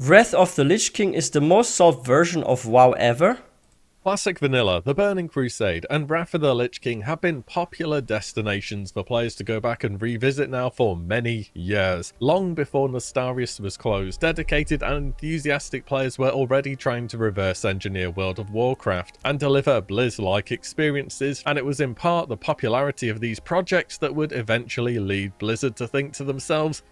Wrath of the Lich King is the most solved version of WoW ever. Classic Vanilla, the Burning Crusade, and Wrath of the Lich King have been popular destinations for players to go back and revisit now for many years. Long before Nostarius was closed, dedicated and enthusiastic players were already trying to reverse engineer World of Warcraft and deliver Blizz-like experiences, and it was in part the popularity of these projects that would eventually lead Blizzard to think to themselves,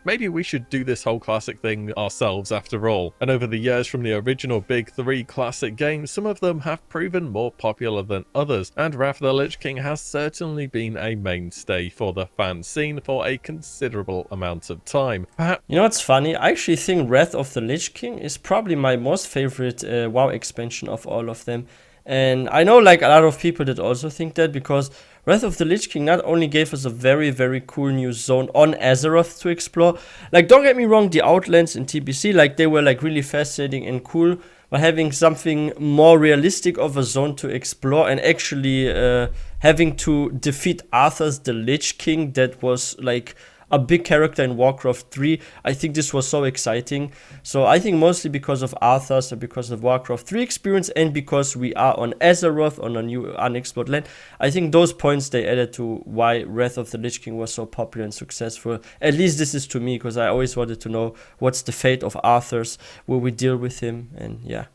maybe we should do this whole classic thing ourselves after all. And over the years from the original big three classic games, some of them have proven more popular than others, and Wrath of the Lich King has certainly been a mainstay for the fan scene for a considerable amount of time. Perhaps You know what's funny? I actually think Wrath of the Lich King is probably my most favorite WoW expansion of all of them. And I know like a lot of people that also think that, because Wrath of the Lich King not only gave us a very, very cool new zone on Azeroth to explore. Like, don't get me wrong, the Outlands in TBC, like, they were like really fascinating and cool. But having something more realistic of a zone to explore, and actually having to defeat Arthur's the Lich King, that was like a big character in Warcraft 3. I think this was so exciting. So I think mostly because of Arthur's and because of Warcraft 3 experience, and because we are on Azeroth, on a new unexplored land, I think those points they added to why Wrath of the Lich King was so popular and successful. At least this is to me, because I always wanted to know what's the fate of Arthur's, will we deal with him, and yeah.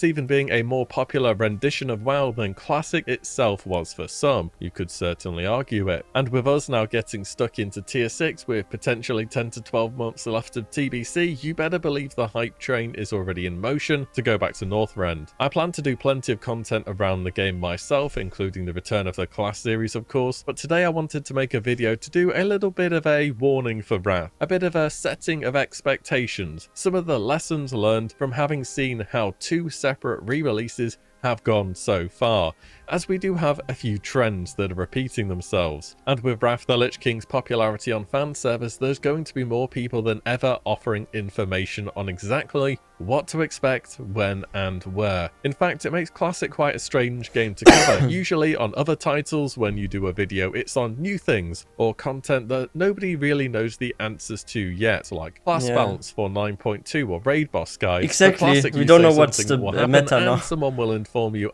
even being a more popular rendition of WoW than Classic itself was for some. You could certainly argue it. And with us now getting stuck into Tier 6 with potentially 10 to 12 months left of TBC, you better believe the hype train is already in motion to go back to Northrend. I plan to do plenty of content around the game myself, including the return of the Class series of course, but today I wanted to make a video to do a little bit of a warning for Wrath, a bit of a setting of expectations, some of the lessons learned from having seen how two separate re-releases have gone so far, as we do have a few trends that are repeating themselves. And with Wrath the Lich King's popularity on fan servers, there's going to be more people than ever offering information on exactly what to expect, when and where. In fact, it makes Classic quite a strange game to cover. Usually on other titles, when you do a video, it's on new things or content that nobody really knows the answers to yet, like class balance for 9.2 or raid boss guides. Exactly, Classic, we don't know what's the meta now. And someone will inform you,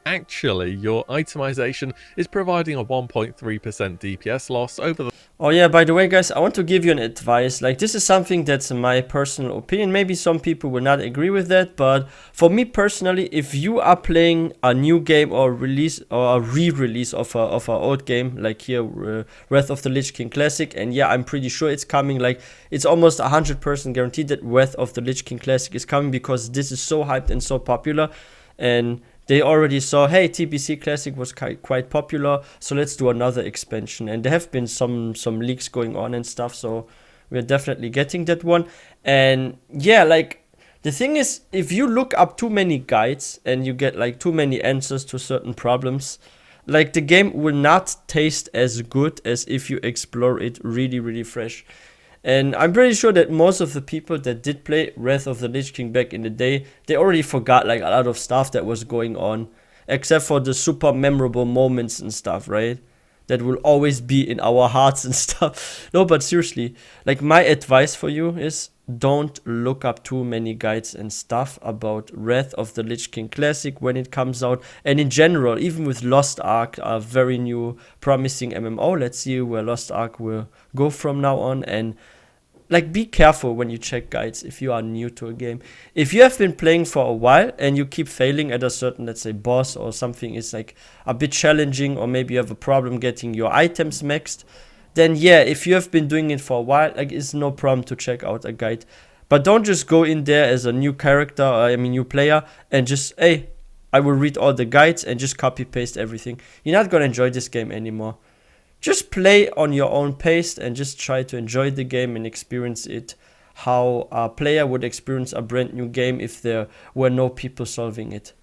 actually, your itemization is providing a 1.3% DPS loss over the... Oh yeah, by the way guys, I want to give you an advice. Like, this is something that's my personal opinion. Maybe some people will not agree with that, but for me personally, if you are playing a new game or release or a re-release of a old game, like here Wrath of the Lich King Classic, and yeah, I'm pretty sure it's coming, like it's almost 100% guaranteed that Wrath of the Lich King Classic is coming, because this is so hyped and so popular, and they already saw, hey, TBC Classic was quite popular, so let's do another expansion. And there have been some leaks going on and stuff, so we're definitely getting that one. And yeah, like, the thing is, if you look up too many guides and you get like too many answers to certain problems, like, the game will not taste as good as if you explore it really, really fresh. And I'm pretty sure that most of the people that did play Wrath of the Lich King back in the day, they already forgot like a lot of stuff that was going on, except for the super memorable moments and stuff, right? That will always be in our hearts and stuff. No, but seriously, like, my advice for you is, don't look up too many guides and stuff about Wrath of the Lich King Classic when it comes out. And in general, even with Lost Ark, a very new, promising MMO. Let's see where Lost Ark will go from now on. And like, be careful when you check guides if you are new to a game. If you have been playing for a while and you keep failing at a certain, let's say, boss, or something is like a bit challenging, or maybe you have a problem getting your items maxed, then yeah, if you have been doing it for a while, like, it's no problem to check out a guide. But don't just go in there as a new character, new player, and just, hey, I will read all the guides and just copy paste everything. You're not gonna enjoy this game anymore. Just play on your own pace and just try to enjoy the game and experience it how a player would experience a brand new game if there were no people solving it.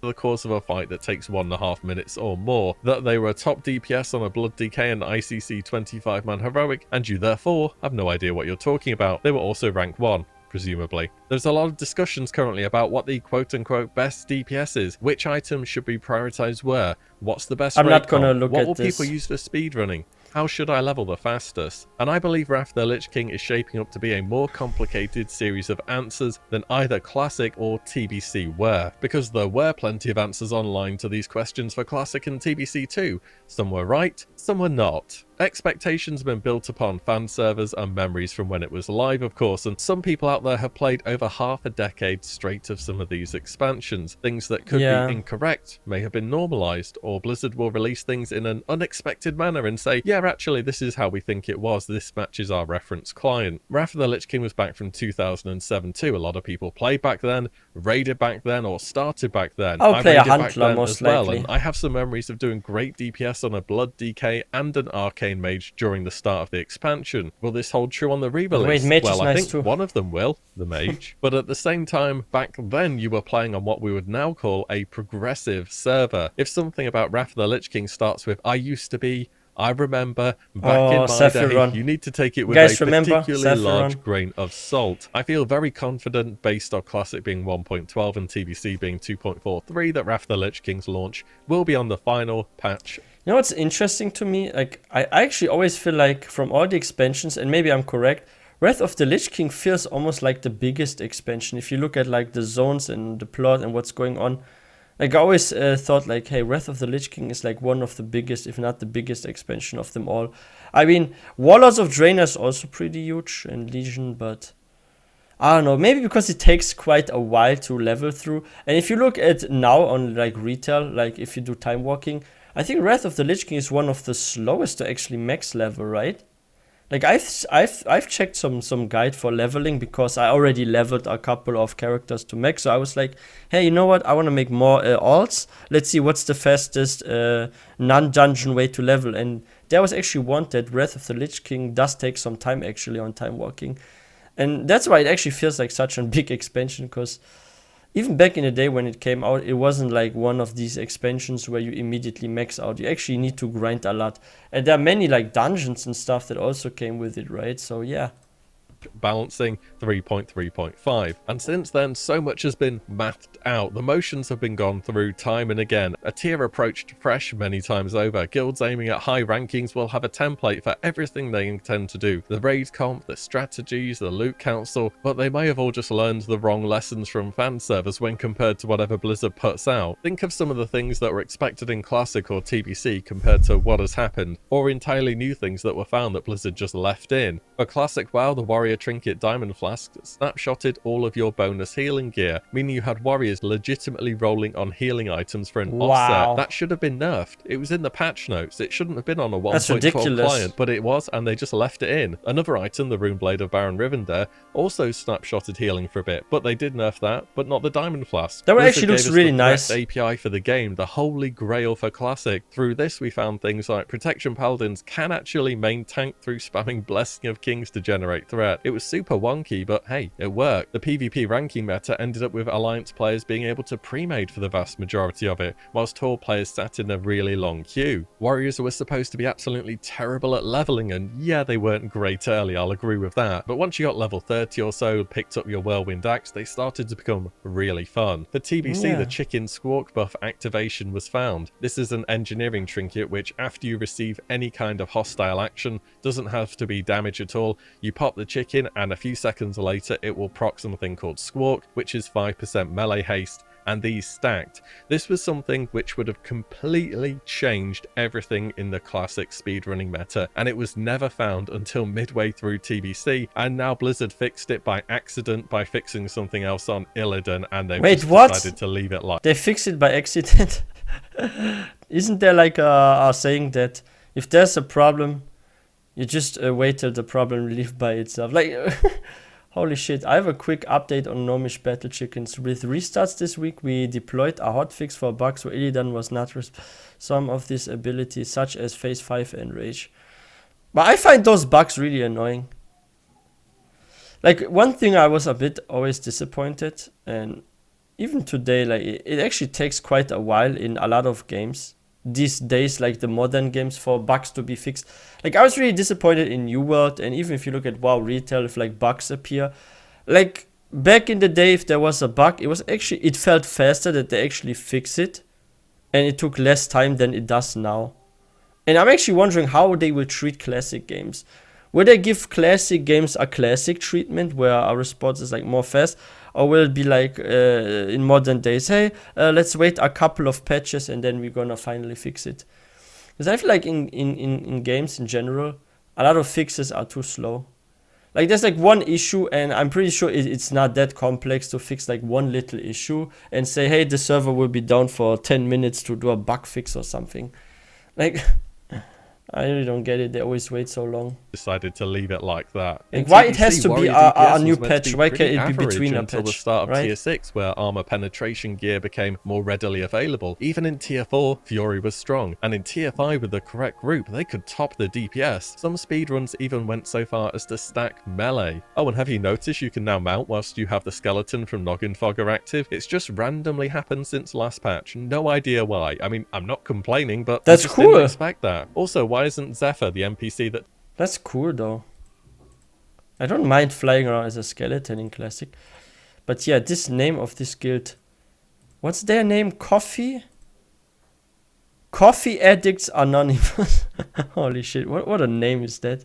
The course of a fight that takes 1.5 minutes or more, that they were top DPS on a Blood DK and ICC 25-man heroic, and you therefore have no idea what you're talking about. They were also rank 1. Presumably. There's a lot of discussions currently about what the quote-unquote best DPS is, which items should be prioritized where, what's the best I'm rate not gonna comp, look what at will this. people use for speedrunning, How should I level the fastest? And I believe Wrath of the Lich King is shaping up to be a more complicated series of answers than either Classic or TBC were, because there were plenty of answers online to these questions for Classic and TBC too. Some were right, some were not. Expectations have been built upon fan servers and memories from when it was live, of course, and some people out there have played over half a decade straight of some of these expansions. Things that could be incorrect may have been normalized, or Blizzard will release things in an unexpected manner and say, yeah, actually, this is how we think it was, this matches our reference client. Wrath of the Lich King was back from 2007 too. A lot of people played back then, raided back then, or started back then. I'll play a Huntler most likely. And I have some memories of doing great DPS on a Blood DK and an Arcane Mage during the start of the expansion. Will this hold true on the re-release? Wait, Mage well, is I nice think too. one of them will, the Mage. But at the same time, back then you were playing on what we would now call a progressive server. If something about Wrath of the Lich King starts with "I used to be," I remember back in my day, you need to take it with a particularly large grain of salt. I feel very confident, based on Classic being 1.12 and TBC being 2.43, that Wrath of the Lich King's launch will be on the final patch. You know what's interesting to me? Like, I actually always feel like from all the expansions, and maybe I'm correct, Wrath of the Lich King feels almost like the biggest expansion. If you look at like the zones and the plot and what's going on, like I always thought like, hey, Wrath of the Lich King is like one of the biggest, if not the biggest expansion of them all. I mean, Warlords of Draenor is also pretty huge, and Legion, but I don't know, maybe because it takes quite a while to level through. And if you look at now on like retail, like if you do time walking, I think Wrath of the Lich King is one of the slowest to actually max level, right? Like I've checked some guide for leveling, because I already leveled a couple of characters to max. So I was like, hey, you know what? I want to make more alts. Let's see what's the fastest non-dungeon way to level. And there was actually one that Wrath of the Lich King does take some time actually on time walking. And that's why it actually feels like such a big expansion, because even back in the day when it came out, it wasn't like one of these expansions where you immediately max out. You actually need to grind a lot. And there are many like dungeons and stuff that also came with it, right? So yeah. Balancing 3.3.5, and since then so much has been mathed out. The motions have been gone through time and again. A tier approached fresh many times over. Guilds aiming at high rankings will have a template for everything they intend to do. The raid comp, the strategies, the loot council, but they may have all just learned the wrong lessons from fan servers when compared to whatever Blizzard puts out. Think of some of the things that were expected in Classic or TBC compared to what has happened, or entirely new things that were found that Blizzard just left in. For Classic WoW, the Warrior Trinket Diamond Flask snapshotted all of your bonus healing gear, meaning you had warriors legitimately rolling on healing items for an offset. That should have been nerfed. It was in the patch notes. It shouldn't have been on a 1.12 client, but it was, and they just left it in. Another item, the Runeblade of Baron Rivendare, also snapshotted healing for a bit, but they did nerf that, but not the Diamond Flask. That one actually looks really nice. API for the game, the holy grail for Classic. Through this, we found things like Protection Paladins can actually main tank through spamming Blessing of Kings to generate threat. It was super wonky, but hey, it worked. The PvP ranking meta ended up with Alliance players being able to pre-made for the vast majority of it, whilst Tor players sat in a really long queue. Warriors were supposed to be absolutely terrible at leveling, and yeah, they weren't great early, I'll agree with that. But once you got level 30 or so, picked up your Whirlwind Axe, they started to become really fun. For TBC, the Chicken Squawk buff activation was found. This is an engineering trinket which, after you receive any kind of hostile action, doesn't have to be damage at all. You pop the chicken, and a few seconds later it will proc something called Squawk, which is 5% melee haste, and these stacked. This was something which would have completely changed everything in the Classic speedrunning meta, and it was never found until midway through TBC, and now Blizzard fixed it by accident by fixing something else on Illidan, and they decided to leave it like they fixed it by accident. Isn't there like a saying that if there's a problem, you just wait till the problem relieved by itself? Like, holy shit. I have a quick update on Gnomish Battle Chickens. With restarts this week, we deployed a hotfix for bugs where Illidan was not some of these abilities, such as Phase 5 and Rage. But I find those bugs really annoying. Like, one thing I was a bit always disappointed, and even today, like, it actually takes quite a while in a lot of games these days, like the modern games, for bugs to be fixed. Like, I was really disappointed in New World, and even if you look at WoW Retail, if like bugs appear, like back in the day, if there was a bug, it felt faster that they actually fix it, and it took less time than it does now. And I'm actually wondering how they will treat classic games. Will they give classic games a classic treatment where our response is like more fast? Or will it be like in modern days, hey, let's wait a couple of patches and then we're gonna finally fix it? Because I feel like in games in general, a lot of fixes are too slow. Like there's like one issue and I'm pretty sure it's not that complex to fix like one little issue and say, hey, the server will be down for 10 minutes to do a bug fix or something. Like, I really don't get it. They always wait so long. Decided to leave it like that. Like, why it has to be a new patch? Why can't it be between a until the patch? start of Right? Tier 6, where armor penetration gear became more readily available. Even in Tier 4, Fury was strong, and in Tier 5 with the correct group, they could top the DPS. Some speedruns even went so far as to stack melee. Oh, and have you noticed you can now mount whilst you have the skeleton from Noggin Fogger active? It's just randomly happened since last patch. No idea why. I mean, I'm not complaining, but That's I just cool. didn't expect that. Also, why isn't Zephyr the NPC that That's cool though. I don't mind flying around as a skeleton in Classic. But yeah, this name of this guild. What's their name? Coffee? Coffee Addicts Anonymous. Holy shit, what a name is that?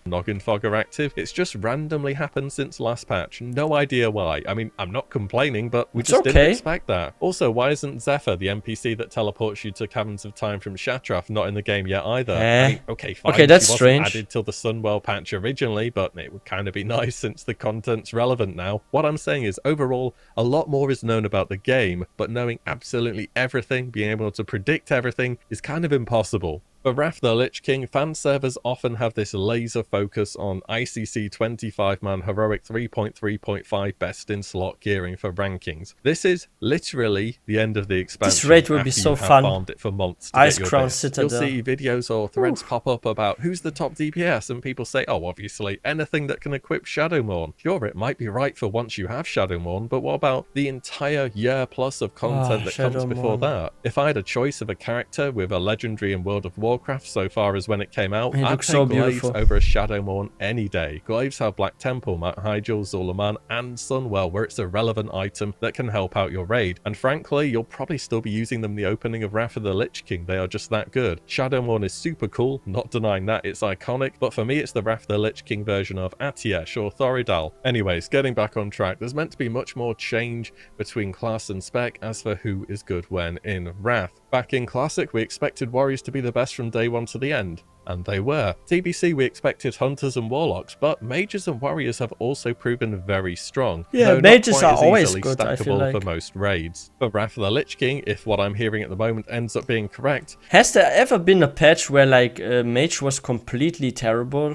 Noggin Fogger active? It's just randomly happened since last patch. No idea why. I mean, I'm not complaining, but we It's just okay. didn't expect that. Also, why isn't Zephyr the NPC that teleports you to Caverns of Time from Shatrath not in the game yet either? I mean, okay, fine. Okay, that's she wasn't strange. added till the Sunwell patch originally, but it would kind of be nice since the content's relevant now. What I'm saying is, overall, a lot more is known about the game, but knowing absolutely everything, being able to predict everything, is kind of impossible. For Wrath the Lich King, fan servers often have this laser focus on ICC 25-man heroic 3.3.5 best in slot gearing for rankings. This is literally the end of the expansion. This raid will be after so you have fun. farmed it for months to Ice get your Crown bits. Citadel. You'll see videos or threads pop up about who's the top DPS, and people say, oh, obviously, anything that can equip Shadowmourne. Sure, it might be right for once you have Shadowmourne, but what about the entire year plus of content that comes before that? If I had a choice of a character with a legendary in World of Warcraft so far as when it came out, It I'd looks take so Glaives beautiful. over a Shadowmourne any day. Glaives have Black Temple, Mount Hyjal, Zulaman, and Sunwell, where it's a relevant item that can help out your raid. And frankly, you'll probably still be using them in the opening of Wrath of the Lich King. They are just that good. Shadowmourne is super cool, not denying that, it's iconic, but for me it's the Wrath of the Lich King version of Atiesh or Thoridal. Anyways, getting back on track, there's meant to be much more change between class and spec as for who is good when in Wrath. Back in Classic, we expected warriors to be the best from day one to the end. And they were. TBC, we expected hunters and warlocks, but mages and warriors have also proven very strong. Yeah, though mages not quite are as always easily good, I feel stackable like. for most raids. For Wrath of the Lich King, if what I'm hearing at the moment ends up being correct, Has there ever been a patch where like mage was completely terrible?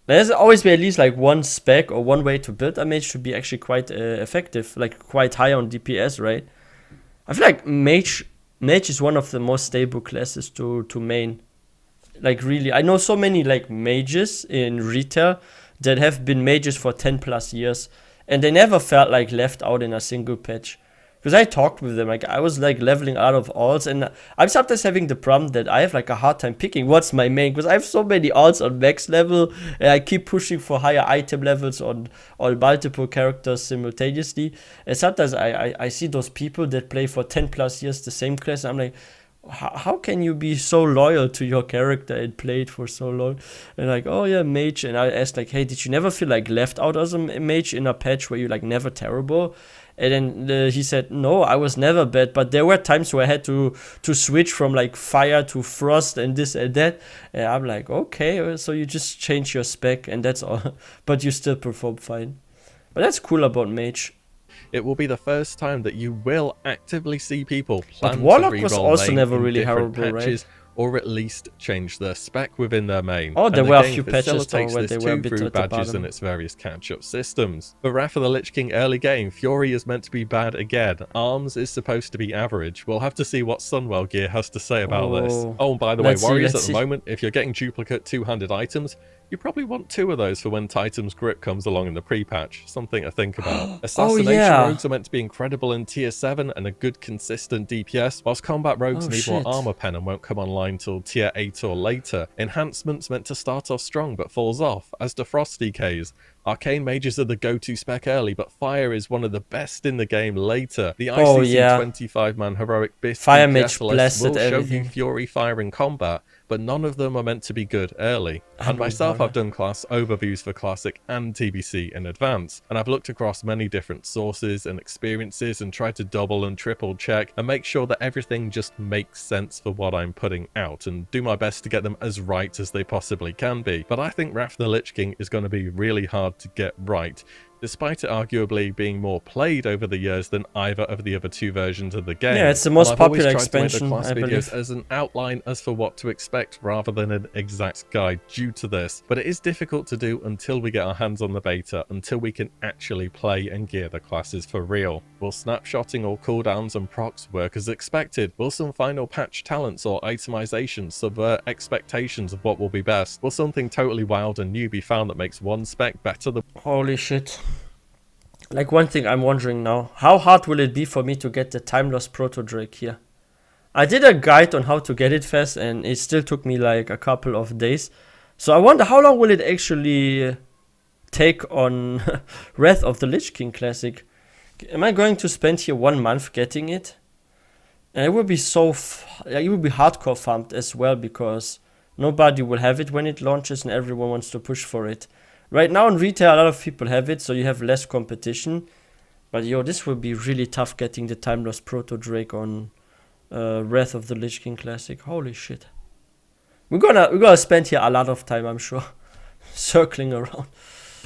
There's always been at least like one spec or one way to build a mage to be actually quite effective, like quite high on DPS, right? I feel like mage is one of the most stable classes to main. Like really, I know so many like mages in retail that have been mages for 10 plus years and they never felt like left out in a single patch. Because I talked with them, like I was like leveling out of alts and I'm sometimes having the problem that I have like a hard time picking what's my main, because I have so many alts on max level and I keep pushing for higher item levels on multiple characters simultaneously. And sometimes I see those people that play for 10 plus years the same class and I'm like, how can you be so loyal to your character and play it for so long? And like, oh yeah, mage. And I asked like, hey, did you never feel like left out as a mage in a patch where you're like never terrible? And then he said, no, I was never bad, but there were times where I had to switch from like fire to frost and this and that. And I'm like, okay, so you just change your spec and that's all, but you still perform fine. But that's cool about mage. it will be the first time that you will actively see people plan to Warlock was reroll also main never in really different horrible, right? patches, or at least change their spec within their main. Oh, there And the were a game few patches though facilitates where this they were a too bit through at the badges bottom. and its various catch-up systems. For Wrath of the Lich King early game, Fury is meant to be bad again. Arms is supposed to be average. We'll have to see what Sunwell gear has to say about this. Oh, and by the way, Let's see, warriors let's at the see. moment, if you're getting duplicate two-handed items, you probably want 2 of those for when Titan's Grip comes along in the pre-patch. Something to think about. Assassination yeah. rogues are meant to be incredible in tier 7 and a good consistent DPS, whilst combat rogues need more armor pen and won't come online till tier 8 or later. Enhancements meant to start off strong but falls off, as do Frost DKs. Arcane mages are the go-to spec early, but fire is one of the best in the game later. The Oh ICC yeah, 25-man heroic BIS Fire DPS Mage list blasted will show you everything. fury, fire, and combat, but none of them are meant to be good early. And myself, I've done class overviews for Classic and TBC in advance, and I've looked across many different sources and experiences and tried to double and triple check and make sure that everything just makes sense for what I'm putting out, and do my best to get them as right as they possibly can be. But I think Wrath of the Lich King is going to be really hard to get right, despite it arguably being more played over the years than either of the other two versions of the game. Yeah, it's the most popular expansion, I've always tried to make the class I videos believe. as an outline as for what to expect rather than an exact guide due to this, but it is difficult to do until we get our hands on the beta, until we can actually play and gear the classes for real. Will snapshotting or cooldowns and procs work as expected? Will some final patch talents or itemizations subvert expectations of what will be best? Will something totally wild and new be found that makes one spec better than... Holy shit. Like, one thing I'm wondering now, how hard will it be for me to get the Time Lost Proto Drake here? I did a guide on how to get it fast, and it still took me like a couple of days. So I wonder how long will it actually take on Wrath of the Lich King Classic. Am I going to spend here 1 month getting it? And it will be it will be hardcore farmed as well, because nobody will have it when it launches and everyone wants to push for it. Right now in retail, a lot of people have it, so you have less competition. But yo, this will be really tough getting the Time Lost Proto Drake on Wrath of the Lich King Classic. Holy shit. We're gonna spend here a lot of time, I'm sure, circling around.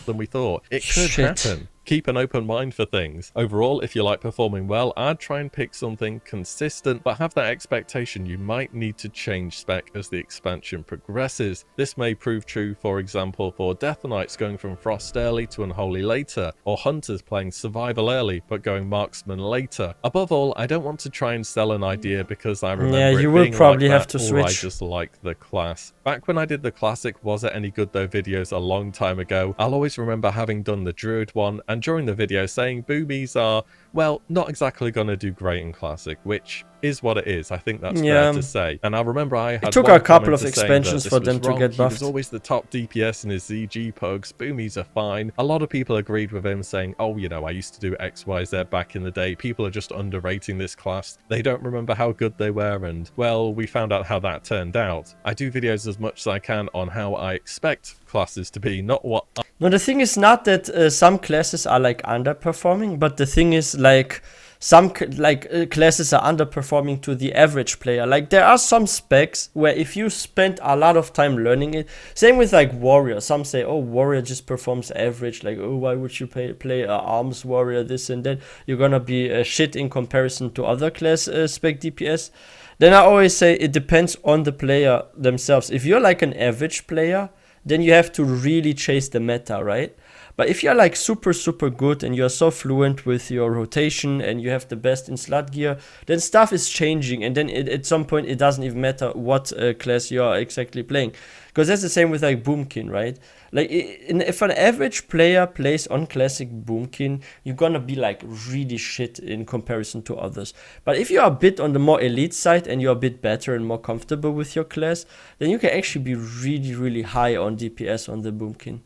than we thought. It could happen. Keep an open mind for things. Overall, if you like performing well, I'd try and pick something consistent, but have that expectation you might need to change spec as the expansion progresses. This may prove true, for example, for Death Knights going from Frost early to Unholy later, or Hunters playing Survival early but going Marksman later. Above all, I don't want to try and sell an idea because I remember you it will being probably like have that, to or I switch. just like the class. Back when I did the Classic Was It Any Good Though videos a long time ago, I'll always remember having done the Druid one and during the video saying boomies are, well, not exactly going to do great in Classic, which is what it is. I think that's fair to say. And I remember I had it took one a couple of commenter expansions saying for that them this to was get wrong. He buffed. was always the top DPS in his ZG pugs. Boomies are fine. A lot of people agreed with him saying, oh, you know, I used to do XYZ back in the day. People are just underrating this class. They don't remember how good they were. And, well, we found out how that turned out. I do videos as much as I can on how I expect classes to be, not what I... No, the thing is not that some classes are like underperforming, but the thing is like some classes are underperforming to the average player. Like there are some specs where if you spend a lot of time learning it, same with like warrior. Some say, oh, warrior just performs average. Like, oh, why would you play a arms warrior, this and that? You're gonna be shit in comparison to other class spec DPS. Then I always say it depends on the player themselves. If you're like an average player, then you have to really chase the meta, right? But if you're like super good and you're so fluent with your rotation and you have the best in slot gear, then stuff is changing, and then at some point it doesn't even matter what class you're exactly playing. Because that's the same with like Boomkin, right? Like if an average player plays on classic Boomkin, you're gonna be like really shit in comparison to others. But if you're a bit on the more elite side and you're a bit better and more comfortable with your class, then you can actually be really high on DPS on the Boomkin.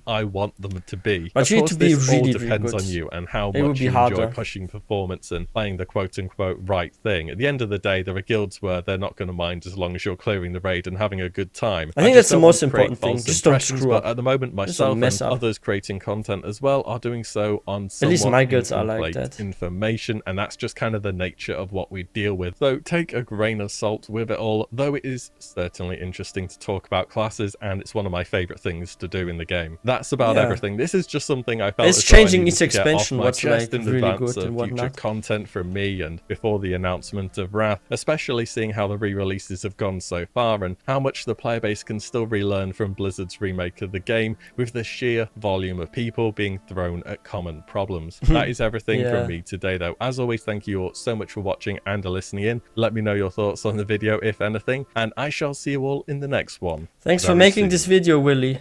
I want them to be. But of you need course, to be this really all depends good. on you and how It would much be you harder. enjoy pushing performance and playing the quote-unquote right thing. At the end of the day, there are guilds where they're not going to mind as long as you're clearing the raid and having a good time. I think just that's the don't most want to create important thing. false Just don't impressions, screw but up. at the moment, Just don't myself mess and up. others creating content as well are doing so on At least somewhat my guilds are like incomplete that. information, and that's just kind of the nature of what we deal with. So take a grain of salt with it all, though it is certainly interesting to talk about classes, and it's one of my favorite things to do in the game. That's about everything. This is just something I felt it's as though I changing needed each to get off expansion my what's chest like in really advance good of and future whatnot. content from me and before the announcement of Wrath, especially seeing how the re-releases have gone so far and how much the player base can still relearn from Blizzard's remake of the game with the sheer volume of people being thrown at common problems. That is everything from me today though. As always, thank you all so much for watching and listening in. Let me know your thoughts on the video if anything, and I shall see you all in the next one. Thanks for making this video, WillE.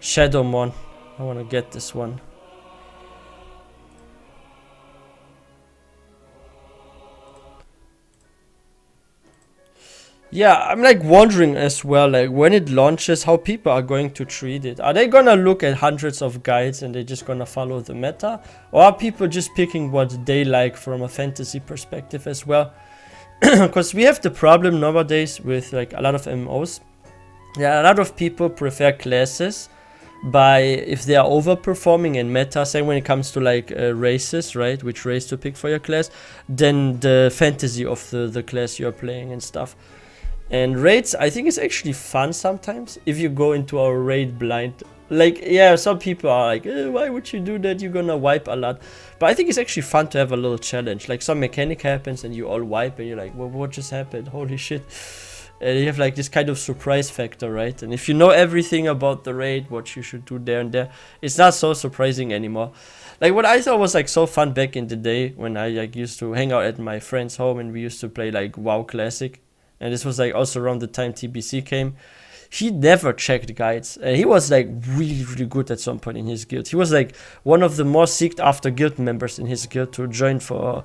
Shadowmon. I want to get this one. Yeah, I'm like wondering as well, like when it launches, how people are going to treat it. Are they gonna look at hundreds of guides and they're just gonna follow the meta? Or are people just picking what they like from a fantasy perspective as well? Because we have the problem nowadays with like a lot of MMOs. Yeah, a lot of people prefer classes by if they are overperforming in meta, same when it comes to like races, right? Which race to pick for your class, then the fantasy of the class you're playing and stuff. And raids, I think it's actually fun sometimes if you go into a raid blind. Like, yeah, some people are like, why would you do that? You're gonna wipe a lot. But I think it's actually fun to have a little challenge. Like some mechanic happens and you all wipe and you're like, well, what just happened? Holy shit. And you have like this kind of surprise factor, right? And if you know everything about the raid, what you should do there and there, it's not so surprising anymore. Like what I thought was like so fun back in the day when I like used to hang out at my friend's home and we used to play like WoW Classic. And this was like also around the time TBC came. He never checked guides, and he was like really good at some point in his guild. He was like one of the more sought after guild members in his guild to join for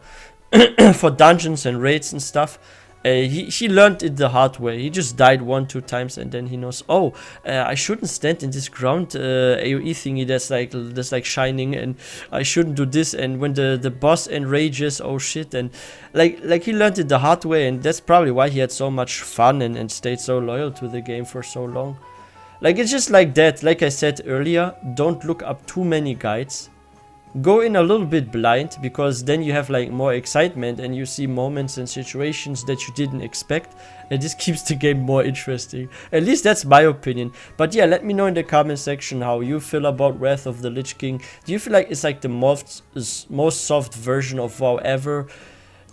for dungeons and raids and stuff. He learned it the hard way. He just died 1-2 times and then he knows, oh, I shouldn't stand in this ground AoE thingy that's like shining, and I shouldn't do this, and when the boss enrages, oh shit. And like he learned it the hard way, and that's probably why he had so much fun and stayed so loyal to the game for so long. Like it's just like that. Like I said earlier, don't look up too many guides. Go in a little bit blind, because then you have like more excitement and you see moments and situations that you didn't expect, and this keeps the game more interesting. At least that's my opinion. But yeah, let me know in the comment section how you feel about Wrath of the Lich King. Do you feel like it's like the most soft version of WoW ever?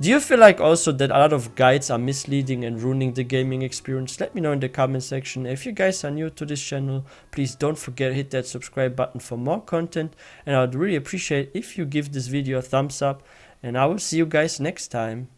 Do you feel like also that a lot of guides are misleading and ruining the gaming experience? Let me know in the comment section. If you guys are new to this channel, please don't forget to hit that subscribe button for more content. And I would really appreciate if you give this video a thumbs up. And I will see you guys next time.